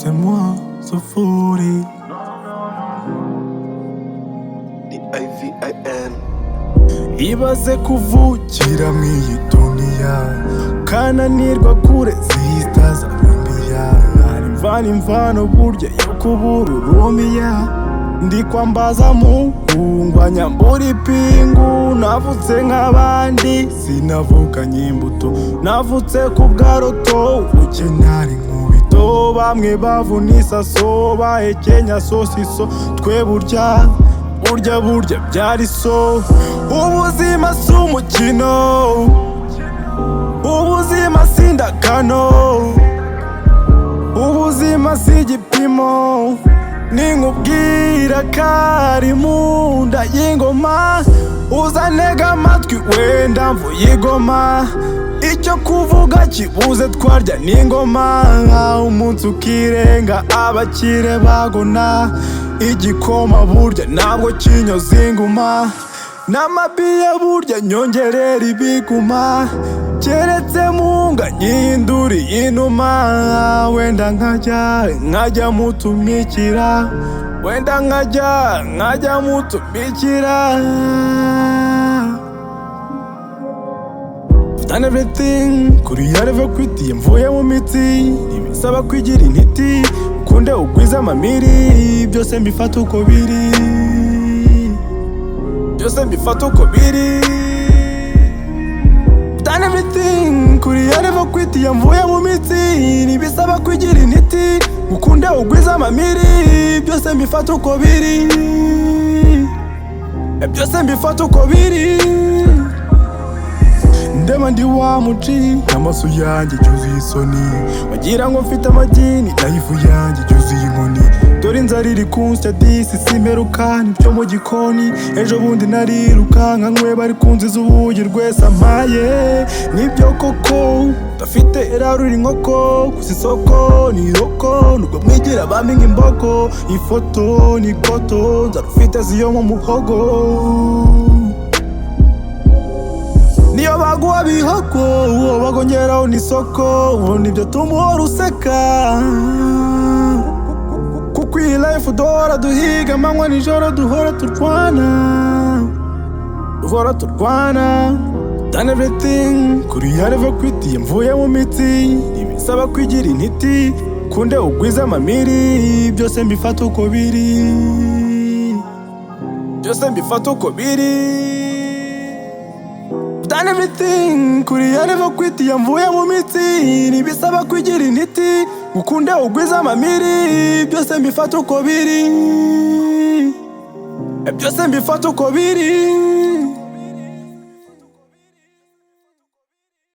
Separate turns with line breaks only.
c'est moi, Sofuri.
D-I-V-I-N.
Ibaze kuvukira mw'iyi duniya ukananirwa kureza ihitaza Bimbiya. Hari imvano burya yo kubura urumiya. Ndi kwambaza muhungwa nyambura ipingu. Navutse nk'abandi sinavukanye imbuto. Navutse ku bwaroto ukenari nkubito. Bamwe bavuna isaso bahekenya sosiso. Twe burya byari so. Ubuzima si umukino, ubuzima si indagano, ubuzima si igipimo. Ninkubwira ko ari mu nda y'ingoma, uzantega amatwi wenda mvuye igoma. Icyo kuvuga kibuze twarya n'ingoma. Umunsi ukirenga abakire bagona. Igikoma burya ntabwo kinyoza inguma. N'amabiye burya nyongerera ibiguma. Keretse munga nyihinduriye inuma. Wenda nkajya mutumikira. Wenda nkajya mutumikira. Done everything kuri yareva kwitiye mvuye mu mitsi. Ntibisaba kwigira intiti ukunde ugwiza amamiri. Byose mbifata uko biri, byose mbifata uko biri. Done everything kuri yareva kwitiye mvuye mu mitsi. Ntibisaba kwigira intiti ukunde ugwiza amamiri. Byose mbifata uko biri, byose mbifata uko biri. Ndema ndi wa muci amaso yanjye cyuzuye isoni. Wagira ngo mfite amagini life yanjye cyuzuye inkoni. Dore inzara iri kunsya disi simperuka nibyo mu gikoni. Ejo bundi narirukanka nkwe bari kunziza ubugi rwese ampaye. Nibyo koko udafite eraro uri inkoko. Gusa isoko ni iroko nubwo mwigira bamwe nk'imboko. Ifoto ni koto nzara ufite ziyo mu muhogo. Niyo baguha bihogo uwo bagongeraho n'isoko. Nibyo tumuhora useka kuko iyi life duhora duhiga amanywa nijoro. Duhora turwana. Done everything kuri yareva kwitiye mvuye mu mitsi. Ntibisaba kwigira intiti kunde ugwiza amamiri. Byose mbifata uko biri, byose mbifata uko biri. Done everything kuri yareva kwitiye mvuye mu mitsi. Ntibisaba kwigira intiti ukunde ugwiza amamiri. Byose mbifata uko biri, byose mbifata uko biri.